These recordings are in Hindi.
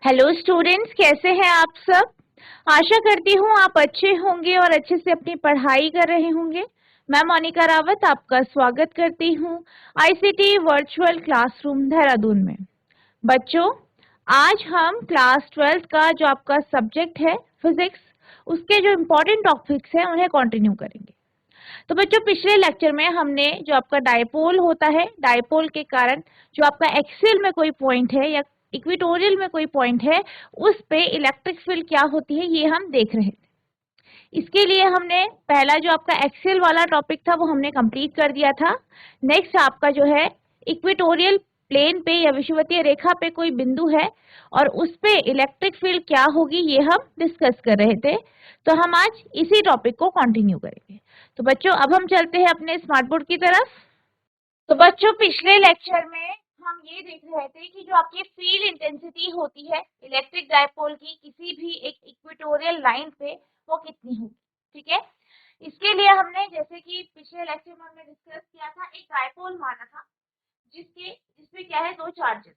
हेलो स्टूडेंट्स, कैसे हैं आप सब। आशा करती हूँ आप अच्छे होंगे और अच्छे से अपनी पढ़ाई कर रहे होंगे। मैं मोनिका रावत आपका स्वागत करती हूँ आईसीटी वर्चुअल क्लासरूम देहरादून में। बच्चों, आज हम क्लास 12th का जो आपका सब्जेक्ट है फिजिक्स, उसके जो इम्पोर्टेंट टॉपिक्स हैं उन्हें कंटिन्यू करेंगे। तो बच्चों, पिछले लेक्चर में हमने जो आपका डायपोल होता है, डायपोल के कारण जो आपका एक्सियल में कोई पॉइंट है या इक्वेटोरियल में कोई पॉइंट है, उस पे इलेक्ट्रिक फील्ड क्या होती है ये हम देख रहे थे। इसके लिए हमने पहला जो आपका एक्सियल वाला टॉपिक था वो हमने कंप्लीट कर दिया था। नेक्स्ट आपका जो है इक्वेटोरियल प्लेन पे या विषुवतीय रेखा पे कोई बिंदु है और उस पे इलेक्ट्रिक फील्ड क्या होगी ये हम डिस्कस कर रहे थे। तो हम आज इसी टॉपिक को कंटिन्यू करेंगे। तो बच्चों, अब हम चलते हैं अपने स्मार्ट बोर्ड की तरफ। तो बच्चों, पिछले लेक्चर में हम ये देख रहे थे कि जो आपकी फील्ड इंटेंसिटी होती है इलेक्ट्रिक डायपोल की किसी भी एक इक्वेटोरियल लाइन पे, वो कितनी होगी। ठीक है, इसके लिए हमने जैसे कि पिछले लेक्चर में हमने डिस्कस किया था, एक डायपोल माना था जिसमें क्या है, दो चार्जेस,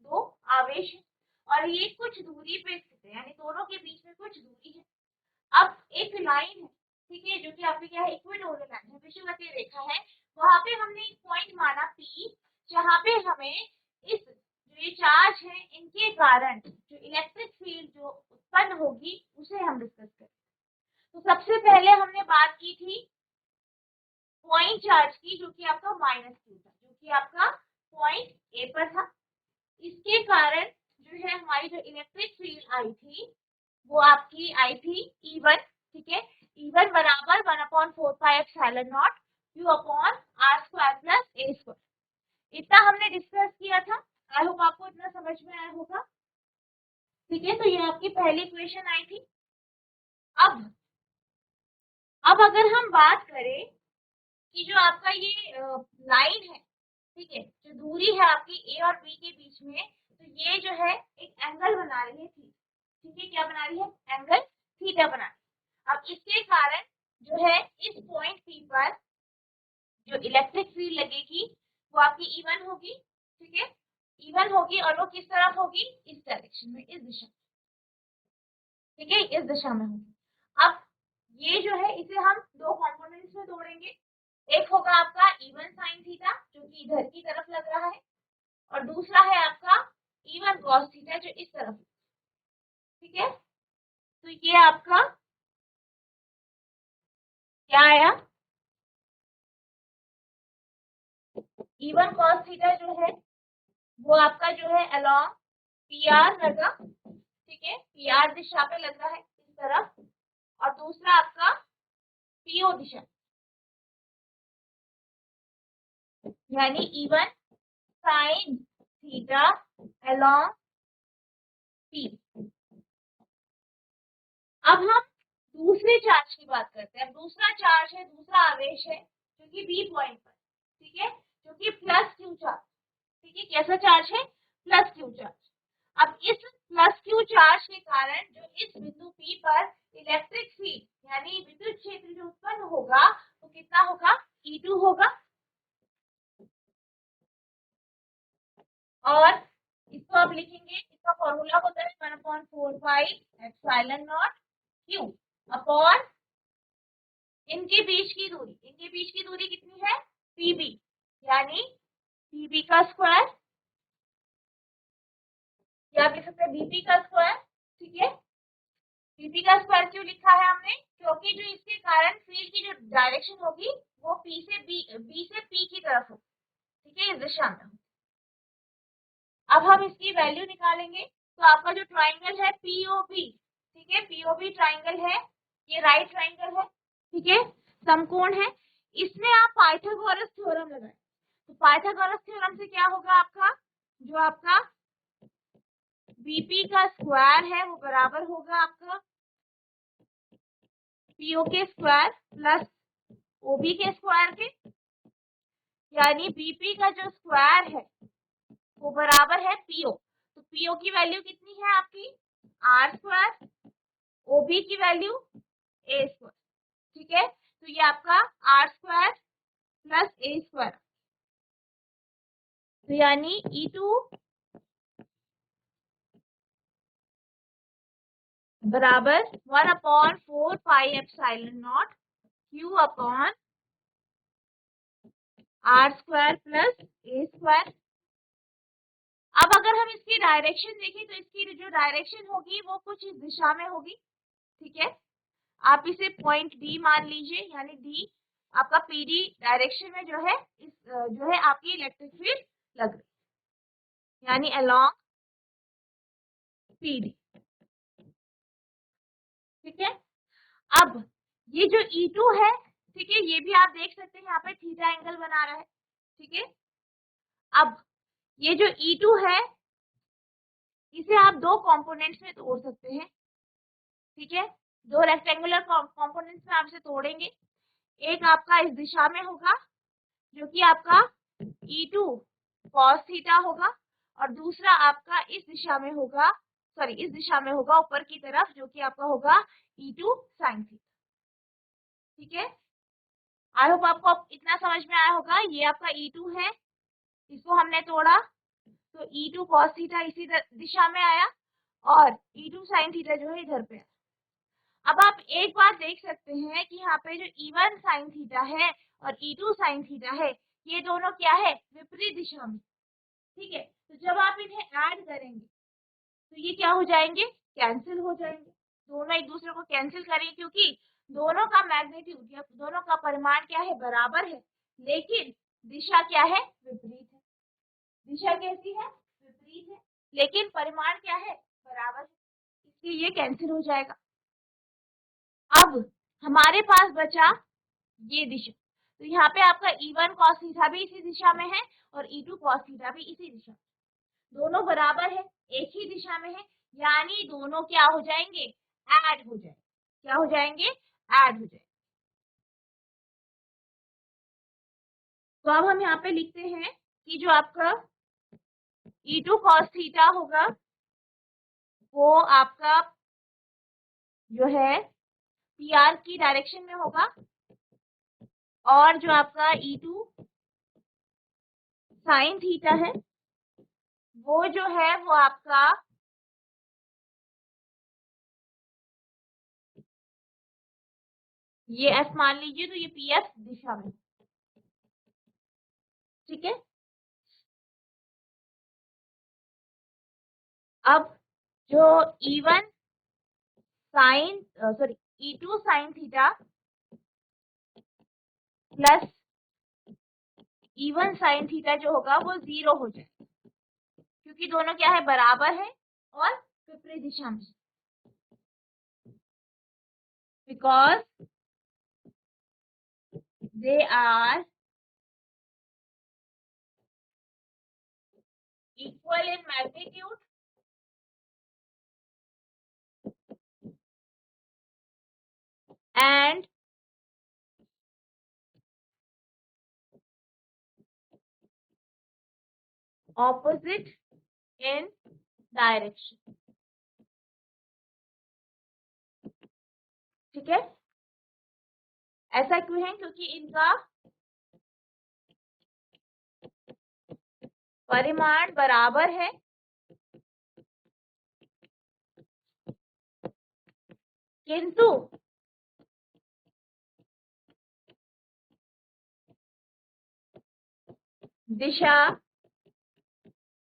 दो आवेश है और ये कुछ दूरी पे स्थित है, यानी दोनों के बीच में कुछ दूरी है। अब एक लाइन है, ठीक है, जो कि आपकी क्या है, इक्वेटोरियल लाइन है, विषुवतीय रेखा है। वहां पे हमने एक पॉइंट माना पी, जहां पे हमें इस जो ये चार्ज है इनके कारण जो इलेक्ट्रिक फील्ड जो उत्पन्न होगी उसे हम डिस्कस करें। तो सबसे पहले हमने बात की थी पॉइंट चार्ज की, जो कि आपका -q था, जो कि आपका पॉइंट ए पर था। इसके कारण जो है हमारी जो इलेक्ट्रिक फील्ड आई थी वो आपकी आई थी E1। ठीक है, E1 बराबर 1/4πε0 Q upon R square plus A square. इतना हमने डिस्कस किया था। आई होप आपको इतना समझ में आया होगा। ठीक है, तो ये आपकी पहली इक्वेशन आई थी। अब अब अगर हम बात करें कि जो आपका ये लाइन है, ठीक है, जो दूरी है आपकी ए और बी के बीच में, तो ये जो है एक एंगल बना रही है थीटा। ठीक है, क्या बना रही है, एंगल थीटा बना रही है। अब इसके कारण जो है इस पॉइंट पी पर जो इलेक्ट्रिक फील्ड लगेगी वो आपकी E1 होगी। ठीक है, E1 होगी और वो किस तरफ होगी, इस डायरेक्शन में, इस दिशा में। ठीक है, इस दिशा में होगी। अब ये जो है इसे हम दो कंपोनेंट्स में तोड़ेंगे। एक होगा आपका E1 sin थीटा, जो कि इधर की तरफ लग रहा है, और दूसरा है आपका E1 cos थीटा, जो इस तरफ। ठीक है, तो ये आपका क्या आया, E1 cos थीटा जो है वो आपका जो है अलोंग PR लगा। ठीक है, PR दिशा पे लग रहा है इस तरफ, और दूसरा आपका PO दिशा, यानी E1 sin theta along P। अब हम दूसरे चार्ज की बात करते हैं। अब दूसरा चार्ज है, दूसरा आवेश है जो कि बी पॉइंट पर, ठीक है, जो कि प्लस क्यू चार्ज। ठीक है, कैसा चार्ज है, प्लस क्यू चार्ज। अब इस प्लस क्यू चार्ज के कारण जो इस बिंदु पी पर इलेक्ट्रिक फील्ड यानी विद्युत क्षेत्र जो उत्पन्न होगा वो कितना होगा, E2 होगा। और इसको आप लिखेंगे, इसका फॉर्मूला होता है 1/4πε0 क्यू अपॉन इनके बीच की दूरी कितनी है, पीबी, यानी पीबी का स्क्वायर, या कह सकते हैं बीपी का स्क्वायर। ठीक है, बीपी का स्क्वायर क्यों लिखा है हमने, क्योंकि जो इसके कारण फील्ड की जो डायरेक्शन होगी वो बी से पी की तरफ होगी। ठीक है, इस दिशा में। अब हम इसकी वैल्यू निकालेंगे। तो आपका जो ट्राइंगल है पीओबी, ठीक है, पीओबी ट्राइंगल है, ये राइट ट्राइंगल है। ठीक है, समकोण है। इसमें आप पाइथागोरस थ्योरम लगाएं। तो पाइथागोरस थ्योरम से क्या होगा, आपका जो आपका बीपी का स्क्वायर है वो बराबर होगा आपका पीओ के स्क्वायर प्लस ओबी के स्क्वायर के, यानी बीपी का जो स्क्वायर है वो बराबर है पीओ। तो पीओ की वैल्यू कितनी है आपकी, आर स्क्वायर, ओबी की वैल्यू ए स्क्वायर। ठीक है, तो ये आपका r square plus a square, तो यानी E2 बराबर 1/4 pi epsilon naught q upon r square plus a square. अब अगर हम इसकी डायरेक्शन देखें तो इसकी जो डायरेक्शन होगी वो कुछ इस दिशा में होगी, ठीक है। आप इसे पॉइंट डी मान लीजिए, यानी डी आपका पीडी डायरेक्शन में जो है इस जो है आपकी इलेक्ट्रिक फील्ड लग रही है, यानी अलोंग पीडी, ठीक है। अब ये जो E2 है, ठीक है, ये भी आप देख सकते हैं यहाँ पे थीटा एंगल बना रहा है, ठीक है। अब ये जो E2 है इसे आप दो कंपोनेंट्स में तोड़ सकते हैं, ठीक है। दो रेक्टेंगुलर कंपोनेंट्स में आप इसे तोड़ेंगे। एक आपका इस दिशा में होगा जो कि आपका E2 cos थीटा होगा, और दूसरा आपका इस दिशा में होगा, सॉरी इस दिशा में होगा ऊपर की तरफ, जो कि आपका होगा E2 sin थीटा, ठीक है। आई होप आपको इतना समझ में आया होगा। ये आपका E2 है, इसको हमने तोड़ा तो E2 cos थीटा इसी दिशा में आया और E2 sin थीटा जो है इधर पे आया। अब आप एक बात देख सकते हैं कि यहाँ पे जो E1 sin थीटा है और E2 sin थीटा है, ये दोनों क्या है, विपरीत दिशा में, ठीक है। तो जब आप इन्हें ऐड करेंगे तो ये क्या हो जाएंगे, कैंसिल हो जाएंगे। दोनों एक दूसरे को कैंसिल करेंगे क्योंकि दोनों का मैग्नीट्यूड या दोनों का परिमाण क्या है, बराबर है, लेकिन दिशा क्या है, विपरीत है। दिशा कैसी है, विपरीत है, लेकिन परिमाण क्या है, बराबर है, इसलिए ये कैंसिल हो जाएगा। अब हमारे पास बचा ये दिशा, तो यहाँ पे आपका E1 cos थीटा भी इसी दिशा में है और E2 cos थीटा भी इसी दिशा में, दोनों बराबर है, एक ही दिशा में है, यानी दोनों क्या हो जाएंगे, ऐड हो जाएंगे। क्या हो जाएंगे, ऐड हो जाएंगे। तो अब हम यहाँ पे लिखते हैं कि जो आपका E2 cos थीटा होगा वो आपका जो है PR की डायरेक्शन में होगा, और जो आपका E2 sin थीटा है वो जो है वो आपका ये F मान लीजिए, तो ये PF दिशा में, ठीक है। अब जो E1 sin sorry E2 sin theta plus E1 sin theta जो होगा वो 0 हो जाएगा, क्योंकि दोनों क्या है, बराबर है और विपरीत दिशा में, because they are equal in magnitude and opposite in direction, ठीक है। ऐसा क्यों है, क्योंकि इनका परिमाण बराबर है, किंतु दिशा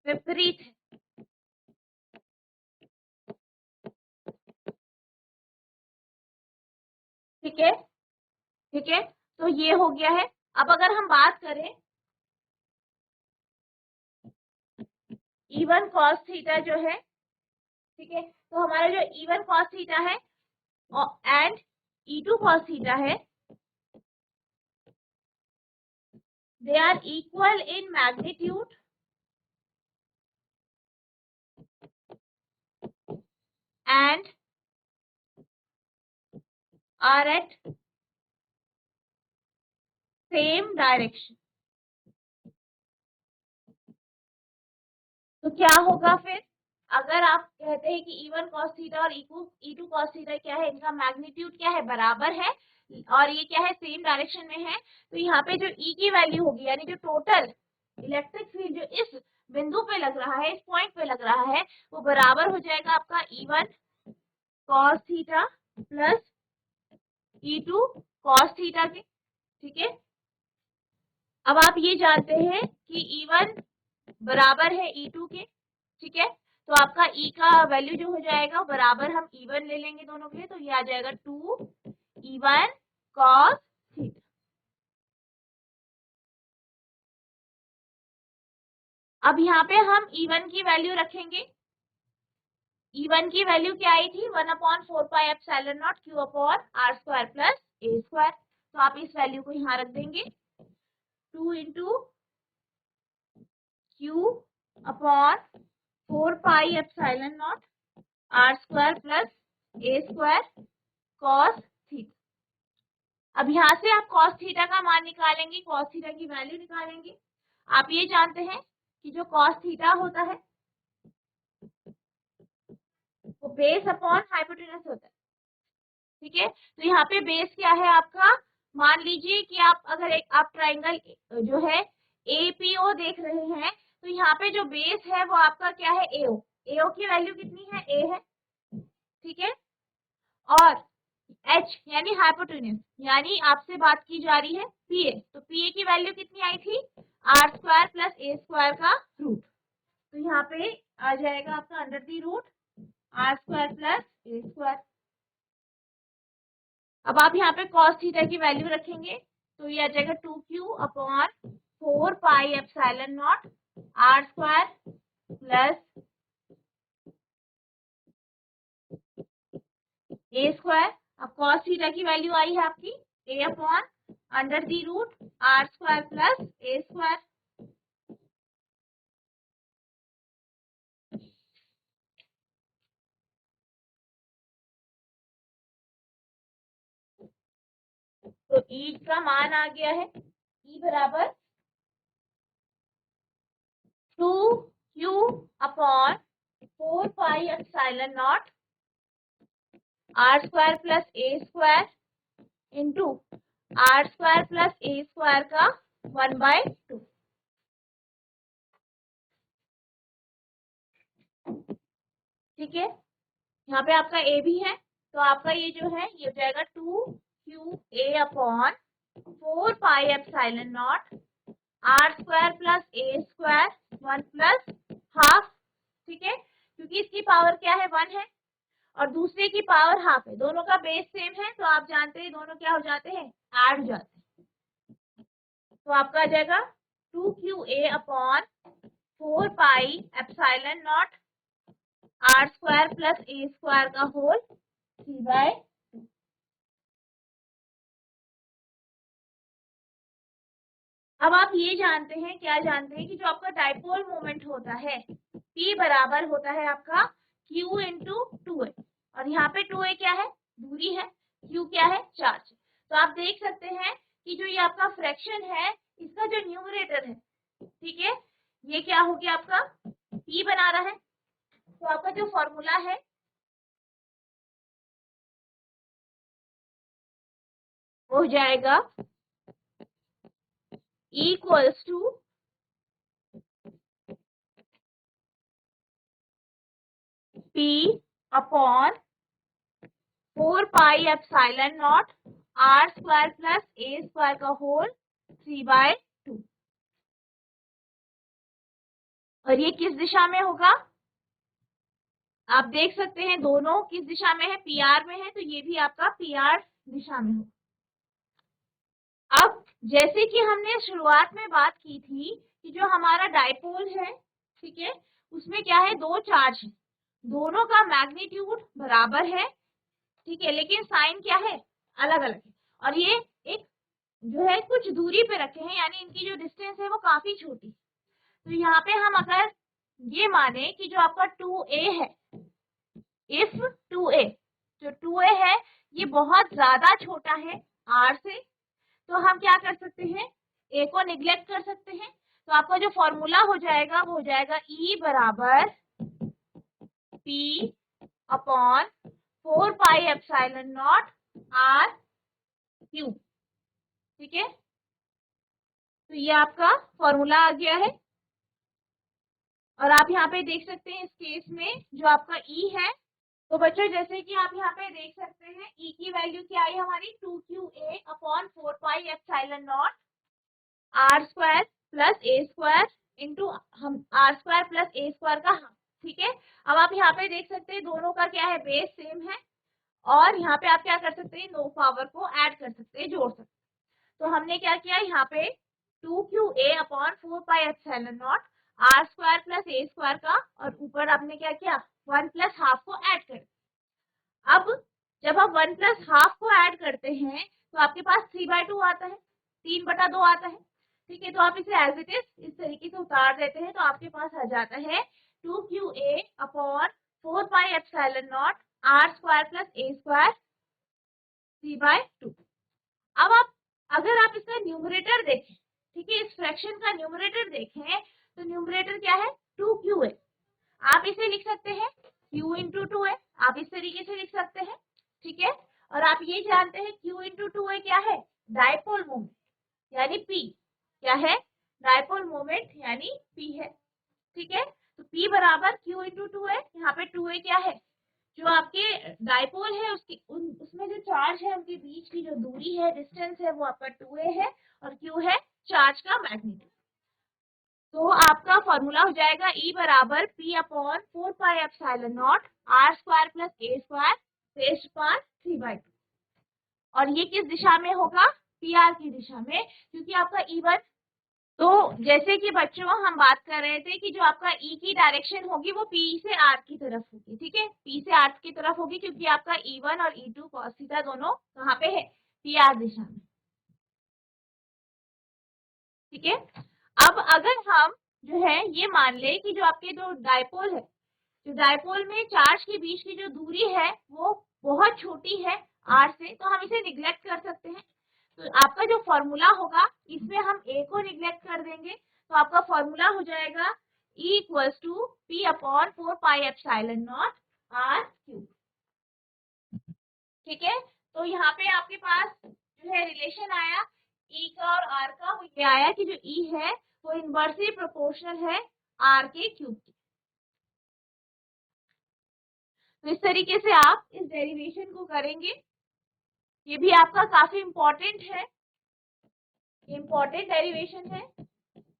विपरीत है, ठीक है, ठीक है। तो ये हो गया है। अब अगर हम बात करें E1 cos थीटा जो है, ठीक है, तो हमारा जो E1 cos थीटा है एंड E2 cos थीटा है, they are equal in magnitude and are at same direction। तो क्या होगा फिर, अगर आप कहते हैं कि E1 cos थीटा और E2 cos थीटा क्या है, इनका मैग्नीट्यूड क्या है, बराबर है, और ये क्या है, सेम डायरेक्शन में है, तो यहाँ पे जो E की वैल्यू होगी, यानी जो टोटल इलेक्ट्रिक फील्ड जो इस बिंदु पे लग रहा है, इस पॉइंट पे लग रहा है, वो बराबर हो जाएगा आपका E1 cos theta plus E2 cos theta के, ठीक है। अब आप ये जानते हैं कि E1 बराबर है E2 के, ठीक है। तो आपका E का वैल्यू जो हो जाएगा बराबर हम E1 ले लेंगे दोनों के लिए, तो ये आ जाएगा 2E1 कॉस थीटा। अब यहाँ पे हम E1 की वैल्यू रखेंगे। E1 की वैल्यू क्या आई थी, 1/4πε0 Q/r² प्लस a²। तो आप इस वैल्यू को यहाँ रख देंगे, 2 into Q/4πε0 r² plus a² cos theta. अब यहाँ से आप कॉस थीटा का मान निकालेंगे, कॉस थीटा की वैल्यू निकालेंगे। आप ये जानते हैं कि जो कॉस थीटा होता है वो बेस अपॉन हाइपोटेनस होता है, ठीक है। तो यहाँ पे बेस क्या है आपका, मान लीजिए कि आप अगर आप ट्राइंगल जो है एपीओ देख रहे हैं, तो यहाँ पे जो बेस है वो आपका क्या है, एओ। एओ की वैल्यू कितनी है, ए है, ठीक है। और एच यानी हाइपोटेनस, यानी आपसे बात की जा रही है पीए, तो पीए की वैल्यू कितनी आई थी, r² प्लस a² का रूट। तो यहाँ पे आ जाएगा आपका under the root r² plus a²। अब आप यहाँ पे cos थीटा की वैल्यू रखेंगे, तो ये आ जाएगा 2Q/4πε0 r² प्लस a²। अब cos थीटा की वैल्यू आई है आपकी a upon under the root r² plus a²। तो E का मान आ गया है, E बराबर 2Q/4πε0 r² plus a² into r² plus a² का 1/2, ठीक है। यहाँ पे आपका a भी है, तो आपका ये जो है ये हो जाएगा 2QA/4πε0 r² plus a² 1 plus half, ठीक है। क्योंकि इसकी पावर क्या है, 1 है और दूसरे की पावर हाफ है, दोनों का बेस सेम है, तो आप जानते हैं दोनों क्या हो जाते हैं, ऐड हो जाते हैं। तो आपका आ जाएगा 2QA/4πε0 r² प्लस a² का होल 3/2। अब आप ये जानते हैं, क्या जानते हैं कि जो आपका डाइपोल मोमेंट होता है P बराबर होता है आपका Q इंटू 2A, और यहाँ पे 2A क्या है, दूरी है, Q क्या है, चार्ज। तो आप देख सकते हैं कि जो ये आपका फ्रैक्शन है इसका जो न्यूमरेटर है, ठीक है, ये क्या हो गया आपका P बना रहा है। तो आपका जो फॉर्मूला है वो हो जाएगा equals to P upon 4πε0 r² plus a² का होल 3/2। और ये किस दिशा में होगा, आप देख सकते हैं दोनों किस दिशा में है, PR में है, तो ये भी आपका PR दिशा में होगा। अब जैसे कि हमने शुरुआत में बात की थी कि जो हमारा डाइपोल है, ठीक है, उसमें क्या है, दो चार्ज है, दोनों का मैग्नीट्यूड बराबर है, ठीक है, लेकिन साइन क्या है, अलग अलग है। और ये एक जो है कुछ दूरी पे रखे हैं, यानी इनकी जो डिस्टेंस है वो काफी छोटी। तो यहाँ पे हम अगर ये माने कि जो आपका 2A है, इफ 2A, जो 2A है ये बहुत ज्यादा छोटा है R से, तो हम क्या कर सकते हैं, A को निग्लेक्ट कर सकते हैं। तो आपका जो फॉर्मूला हो जाएगा वो हो जाएगा E बराबर P अपॉन 4πε0 R क्यू, ठीक है। तो ये आपका फॉर्मूला आ गया है। और आप यहाँ पे देख सकते हैं इस केस में जो आपका E है तो बच्चों जैसे कि आप यहाँ पे देख सकते हैं E की वैल्यू क्या आई हमारी 2QA upon 4 pi epsilon not r square plus a square into हम r square plus a square का हाफ। ठीक है, अब आप यहाँ पे देख सकते हैं दोनों का क्या है, बेस सेम है और यहाँ पे आप क्या कर सकते हैं, नो पावर को ऐड कर सकते हैं, जोड़ सकते हैं। तो हमने क्या किया यहाँ पे 2QA upon 4 pi epsilon not r square plus a square का और ऊपर आपने क्या किया 1 प्लस हाफ को ऐड कर। अब जब आप 1 प्लस हाफ को ऐड करते हैं तो आपके पास 3/2 आता है, 3/2 आता है। ठीक है, तो आप इसे एज इट इज इस तरीके से उतार देते हैं तो आपके पास आ जाता है 2QA upon 4 pi epsilon not r square plus a square 3/2। अब आप अगर आप इसका न्यूमरेटर देखें, ठीक है, इस फ्रैक्शन का न्यूमरेटर देखें तो न्यूमरेटर क्या है 2QA। आप इसे लिख सकते हैं Q इंटू 2A, आप इस तरीके से लिख सकते हैं। ठीक है, और आप ये जानते हैं Q इंटू 2A क्या है, डायपोल मोमेंट यानी P क्या है, डायपोल मोमेंट यानी P है। ठीक है, तो P बराबर Q इंटू 2A, यहाँ पे 2A क्या है, जो आपके डायपोल है उसकी उसमें जो चार्ज है उनके बीच की जो दूरी है, डिस्टेंस है, वो आपका 2A है और Q है चार्ज का मैग्नीट्यूड। तो आपका फॉर्मूला हो जाएगा E बराबर P upon 4 pi epsilon not r square plus a square raised power 3/2। और ये किस दिशा में होगा, PR की दिशा में, क्योंकि आपका E1। तो जैसे कि बच्चों हम बात कर रहे थे कि जो आपका E की डायरेक्शन होगी वो P से R की तरफ होगी। ठीक है, P से R की तरफ होगी क्योंकि आपका E1 और E2 cos थीटा दोनों कहाँ पे है, PR दिशा में। ठीक है, अब अगर हम जो है ये मान ले कि जो आपके जो डायपोल है, जो डायपोल में चार्ज के बीच की जो दूरी है वो बहुत छोटी है R से, तो हम इसे निग्लेक्ट कर सकते हैं। तो आपका जो फॉर्मूला होगा इसमें हम A को निग्लेक्ट कर देंगे, तो आपका फॉर्मूला हो जाएगा E equals to P upon 4 pi epsilon naught R cube. ठीक है, तो यहाँ पे आपके पास जो है रिलेशन आया E का और R का, वो ये आया कि जो E है वो इनवर्सली प्रोपोर्शनल है R के क्यूब की। तो इस तरीके से आप इस डेरिवेशन को करेंगे, ये भी आपका काफी इंपॉर्टेंट है, इंपॉर्टेंट डेरिवेशन है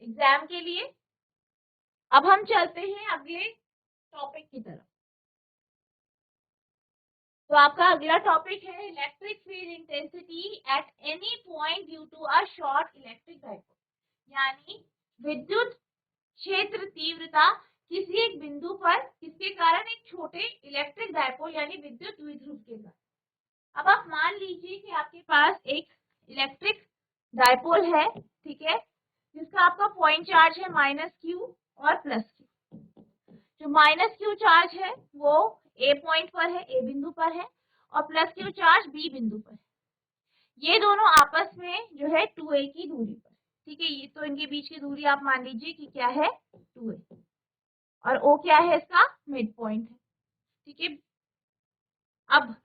एग्जाम के लिए। अब हम चलते हैं अगले टॉपिक की तरफ। तो आपका अगला टॉपिक है electric field intensity at any point due to a short electric dipole, यानी विद्युत क्षेत्र तीव्रता किसी एक बिंदु पर किसके कारण, एक छोटे इलेक्ट्रिक डायपोल यानी विद्युत द्विध्रुव के कारण। अब आप मान लीजिए कि आपके पास एक इलेक्ट्रिक डायपोल है, ठीक है, जिसका आपका पॉइंट चार्ज है -Q और +Q। जो -Q चार्ज है वो A पॉइंट पर है, A बिंदु पर है, और +Q चार्ज B बिंदु पर है। ये दोनों आपस में जो है 2A की दूरी पर। ठीक है, ये तो इनके बीच की दूरी आप मान लीजिए कि क्या है 2A, और O क्या है, इसका मिड पॉइंट है। ठीक है, अब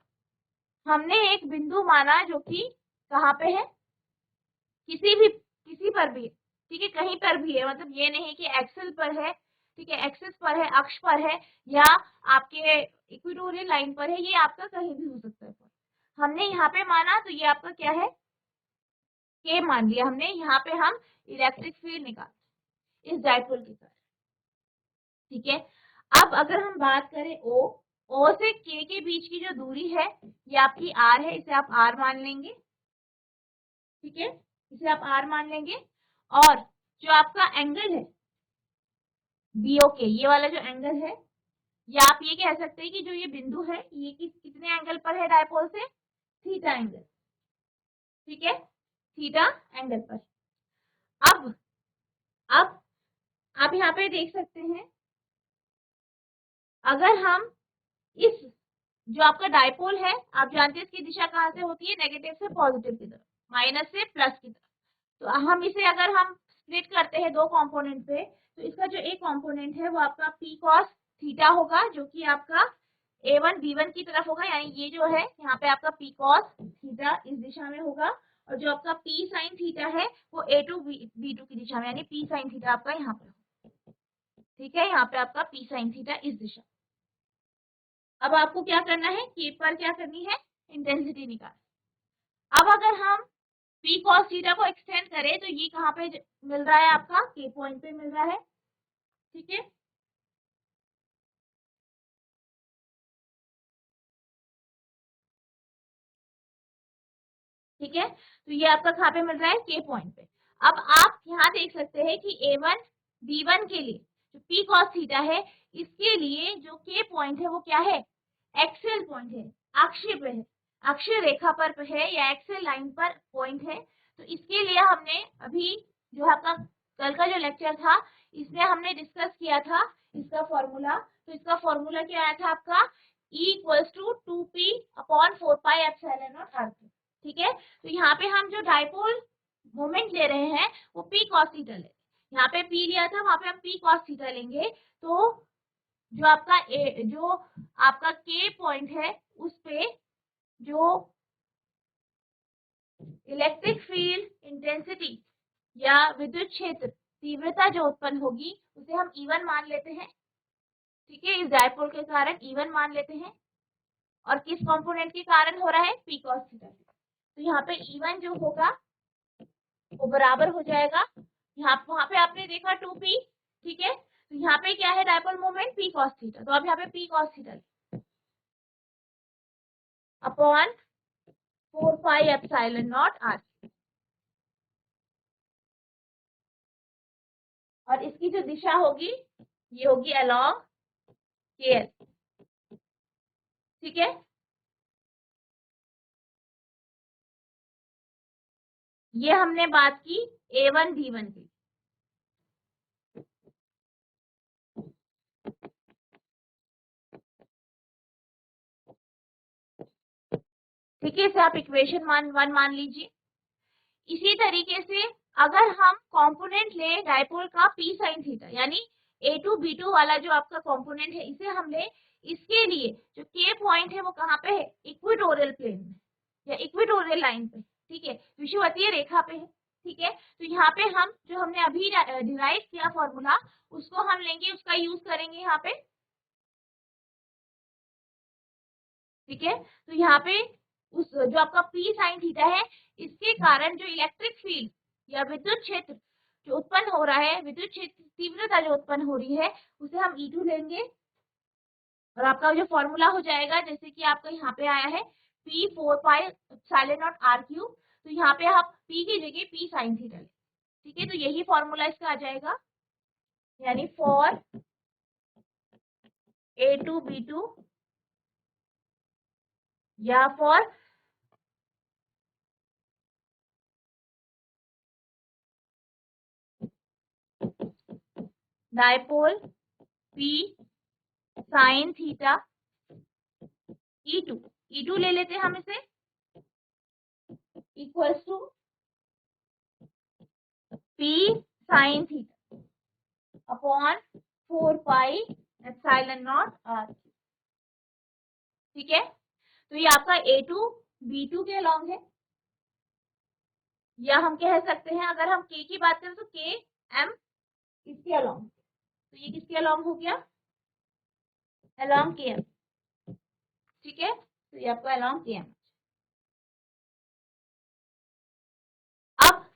हमने एक बिंदु माना जो कि कहाँ पे है, किसी पर भी, ठीक है, कहीं पर भी है, मतलब ये नहीं कि एक्सेल पर है, ठीक है, एक्सिस पर है, अक्ष पर है, या आपके इक्वेटोरियल लाइन पर है, ये आपका कहीं भी हो सकता है। हमने यहाँ पे माना तो ये आपका क्या है, K मान लिया हमने, यहाँ पे हम इलेक्ट्रिक फील्ड निकाल इस डायपोल की तरफ। ठीक है, अब अगर हम बात करें O से K के बीच की जो दूरी है ये आपकी R है, इसे आप R मान लेंगे। ठीक है, इसे आप R मान लेंगे, और जो आपका एंगल है BOK, ये वाला जो एंगल है, या आप ये कह सकते हैं कि जो ये बिंदु है ये कितने एंगल पर है डायपोल से, थीटा एंगल। ठीक है, थीटा एंगल पर। अब आप यहाँ पे देख सकते हैं, अगर हम इस जो आपका डायपोल है, आप जानते हैं इसकी दिशा कहाँ से होती है, नेगेटिव से पॉजिटिव की तरफ, माइनस से प्लस की तरफ। तो हम इसे अगर हम स्प्लिट करते हैं दो कंपोनेंट पे, तो इसका जो एक कंपोनेंट है वो आपका P cos थीटा होगा, जो कि आपका A1 B1 की तरफ होगा, यानी ये जो है यहाँ पे आपका P cos थीटा इस दिशा में होगा, और जो आपका P sin थीटा है वो A2 B2 की दिशा में, यानी P sin थीटा आपका यहाँ पे। ठीक है, यहाँ पे आपका P sin थीटा इस दिशा। अब आपको क्या करना है, के पर क्या करनी है, इंटेंसिटी निकाल। अब अगर हम पी कॉस थीटा को एक्सटेंड करें तो ये कहाँ पे मिल रहा है, आपका के पॉइंट पे मिल रहा है। ठीक है, ठीक है, तो ये आपका कहाँ पे मिल रहा है, के पॉइंट पे। अब आप यहाँ देख सकते हैं कि A1 B1 के लिए जो P cos थीटा है, इसके लिए जो के पॉइंट है वो क्या है, एक्सियल पॉइंट है, अक्षीय पे है, अक्षीय रेखा पर है या एक्सियल लाइन पर पॉइंट है। तो इसके लिए हमने अभी जो आपका कल का जो लेक्चर था इसमें हमने डिस्कस किया था इसका फॉर्मूला। तो इसका फॉर्मूला क्या आया था आपका, E equals to 2p upon 4 pi epsilon naught r। ठीक है, तो यहाँ पे हम जो डाइपोल मोमेंट ले रहे हैं वो पी कॉस थीटा ले, यहाँ पे पी लिया था, वहां पे हम पी कॉस थीटा लेंगे। तो जो आपका जो आपका के पॉइंट है उस पे जो इलेक्ट्रिक फील्ड इंटेंसिटी या विद्युत क्षेत्र तीव्रता जो उत्पन्न होगी उसे हम E1 मान लेते हैं। ठीक है, इस डाइपोल के कारण E1 मान लेते हैं, और किस कंपोनेंट के कारण हो रहा है, पी कॉस थीटा। तो यहाँ पे E1 जो होगा वो बराबर हो जाएगा, यहाँ वहां पे आपने देखा 2p। ठीक है, तो यहाँ पे क्या है, dipole moment p cos theta, तो अब यहाँ पे p cos theta upon 4 pi epsilon naught r। और इसकी जो दिशा होगी ये होगी अलोंग kl। ठीक है, ये हमने बात की A1 B1 की। ठीक है, इसे आप इक्वेशन वन मान लीजिए। इसी तरीके से अगर हम कंपोनेंट ले डाइपोल का p sin थीटा, यानी A2 B2 वाला जो आपका कंपोनेंट है इसे हम ले, इसके लिए जो k पॉइंट है वो कहाँ पे है, इक्वेटोरियल प्लेन में या इक्वेटोरियल लाइन पे। ठीक है, विषुवतीय रेखा पे है। ठीक है, तो यहाँ पे हम जो हमने अभी डिराइव किया फॉर्मूला उसको हम लेंगे, उसका यूज करेंगे यहाँ पे। ठीक है, तो यहाँ पे उस जो आपका p sin थीटा है इसके कारण जो इलेक्ट्रिक फील्ड या विद्युत क्षेत्र जो उत्पन्न हो रहा है, विद्युत क्षेत्र तीव्रता जो उत्पन्न हो रही है उसे हम E2 लेंगे, और आपका जो फॉर्मूला हो जाएगा जैसे कि आपका यहाँ पे आया है p 4 pi epsilon naught r cube. तो यहाँ पे आप p की जगह p sin थीटा लें। ठीक है, तो यही फॉर्मूला इसका आ जाएगा, यानी फॉर A2 B2 या for dipole p sin theta E2 ले लेते हैं हम इसे, equals to p sin theta upon 4 pi epsilon naught r। ठीक है, तो ये आपका A2 B2 के अलोंग है, या हम कह सकते हैं अगर हम k की बात करें तो k m इसके अलोंग। तो ये किसके अलोंग हो गया, अलोंग के m। ठीक है, तो ये आपका अलोंग के m। अब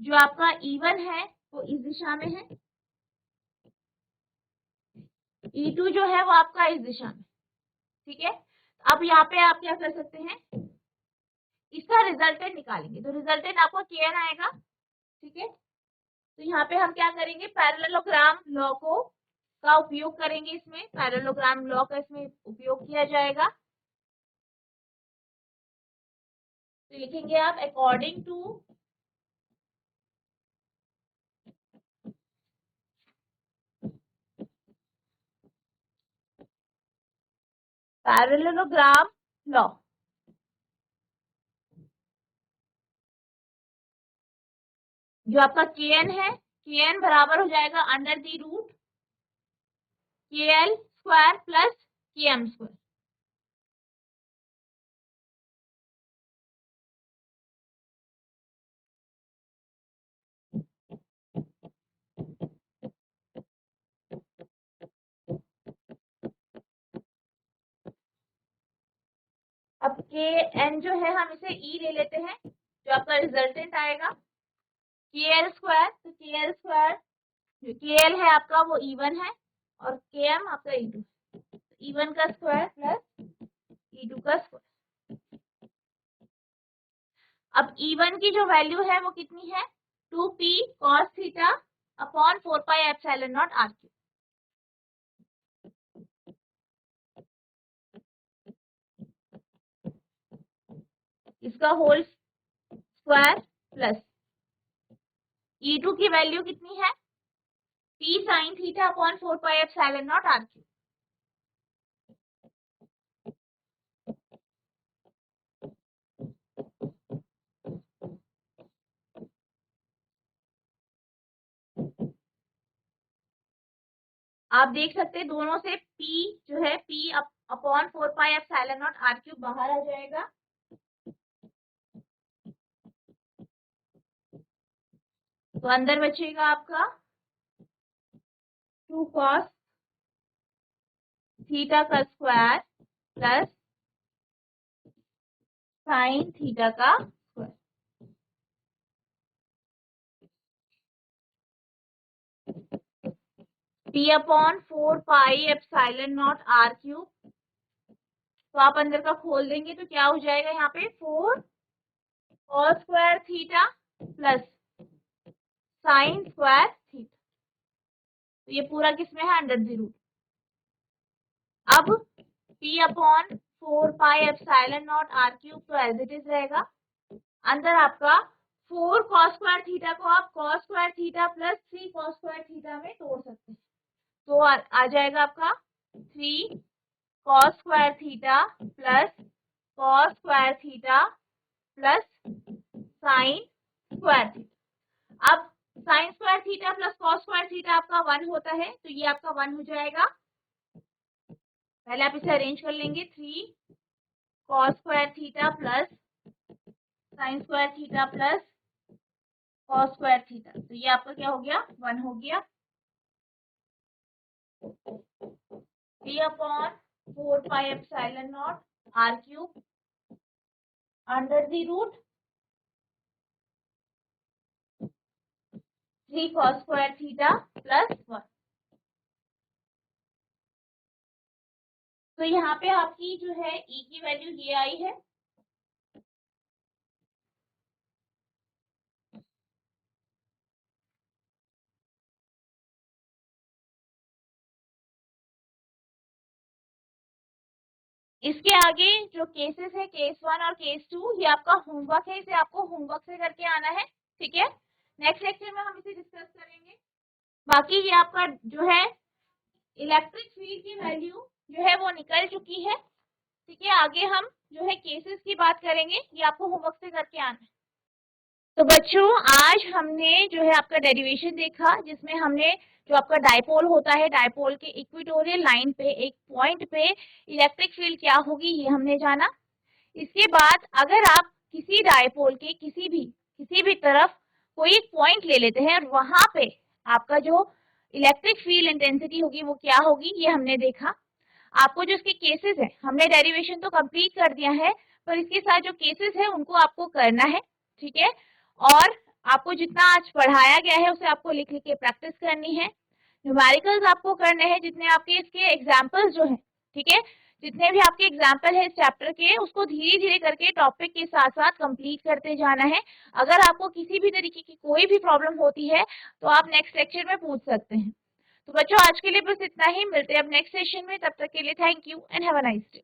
जो आपका E1 है वो इस दिशा में है, E2 जो है वो आपका इस दिशा में। ठीक है, अब यहाँ पे आप क्या कर सकते हैं, इसका रिजल्टेंट निकालेंगे, तो रिजल्टेंट आपको के एन आएगा। ठीक है, तो यहाँ पे हम क्या करेंगे, पैरेललोग्राम लॉ को का उपयोग करेंगे, इसमें पैरेललोग्राम लॉ का इसमें उपयोग किया जाएगा। तो लिखेंगे आप अकॉर्डिंग टू पैरेललोग्राम लॉ, जो आपका के एन है, के एन बराबर हो जाएगा अंडर दी रूट के एल स्क्वायर प्लस के एम स्क्वायर। के एन जो है हम इसे ई ले लेते हैं, जो आपका रिजल्टेंट आएगा के एल स्क्वायर। तो के एल स्क्वायर जो के एल है आपका वो E1 है और के एम आपका E2, E1 का स्क्वायर प्लस E2 का स्क्वायर। अब E1 की जो वैल्यू है वो कितनी है, 2p cos theta upon 4 pi epsilon not r cube. इसका होल स्क्वायर प्लस E2 की वैल्यू कितनी है, p sin theta upon 4 pi epsilon not r cube. आप देख सकते हैं दोनों से p जो है p upon 4 pi epsilon not r cube बाहर आ जाएगा। तो अंदर बचेगा आपका 2 cos थीटा का स्क्वायर प्लस साइन थीटा का square. p upon 4 pi epsilon not r cube. तो आप अंदर का खोल देंगे तो क्या हो जाएगा, यहाँ पे 4 cos square theta plus sine square theta. तो ये पूरा किसमें है, अंडर द रूट। अब p upon 4 pi epsilon not r cube तो एज इट इज रहेगा। अंदर आपका 4 cos स्क्वायर थीटा को आप cos square theta plus 3 cos square theta में तोड़ सकते हैं। तो आ जाएगा आपका 3 cos square theta plus cos square theta plus sine square theta. अब sine square theta plus cos square theta आपका 1 होता है, तो ये आपका 1 हो जाएगा। पहले आप इसे अरेंज कर लेंगे, 3 cos square theta plus sine square theta plus cos square theta. तो ये आपका क्या हो गया, 1 हो गया। p upon 4 pi epsilon not r cube under the root 3 cos square theta plus 1। तो यहाँ पे आपकी जो है e की वैल्यू ये आई है। इसके आगे जो केसेस है, केस 1 और केस 2, ये आपका होमवर्क है, इसे आपको होमवर्क से करके आना है, ठीक है। नेक्स्ट लेक्चर में हम इसे डिस्कस करेंगे। बाकी ये आपका जो है इलेक्ट्रिक फील्ड की वैल्यू जो है वो निकल चुकी है, ठीक है। आगे हम जो है केसेस की बात करेंगे, ये आपको होमवर्क से करके आना है। तो बच्चों आज हमने जो है आपका डेरिवेशन देखा, जिसमें हमने जो आपका डायपोल होता है, डायपोल के इक्वेटोरियल लाइन पे एक पॉइंट पे इलेक्ट्रिक फील्ड क्या होगी ये हमने जाना। इसके बाद अगर आप किसी डायपोल के किसी भी तरफ कोई एक पॉइंट ले लेते हैं और वहां पे आपका जो इलेक्ट्रिक फील्ड इंटेंसिटी होगी वो क्या होगी, ये हमने देखा। आपको जो इसके केसेस है, हमने डेरिवेशन तो कंप्लीट कर दिया है, पर इसके साथ जो केसेस है उनको आपको करना है, ठीक है। और आपको जितना आज पढ़ाया गया है उसे आपको लिख लिख के प्रैक्टिस करनी है। न्यूमेरिकल्स आपको करने हैं, जितने आपके इसके एग्जाम्पल्स जो है, ठीक है, जितने भी आपके एग्जाम्पल है इस चैप्टर के, उसको धीरे धीरे करके टॉपिक के साथ साथ कंप्लीट करते जाना है। अगर आपको किसी भी तरीके की कोई भी प्रॉब्लम होती है तो आप नेक्स्ट लेक्चर में पूछ सकते हैं। तो बच्चों आज के लिए बस इतना ही, मिलते हैं अब नेक्स्ट सेशन में। तब तक के लिए thank you and have a nice day.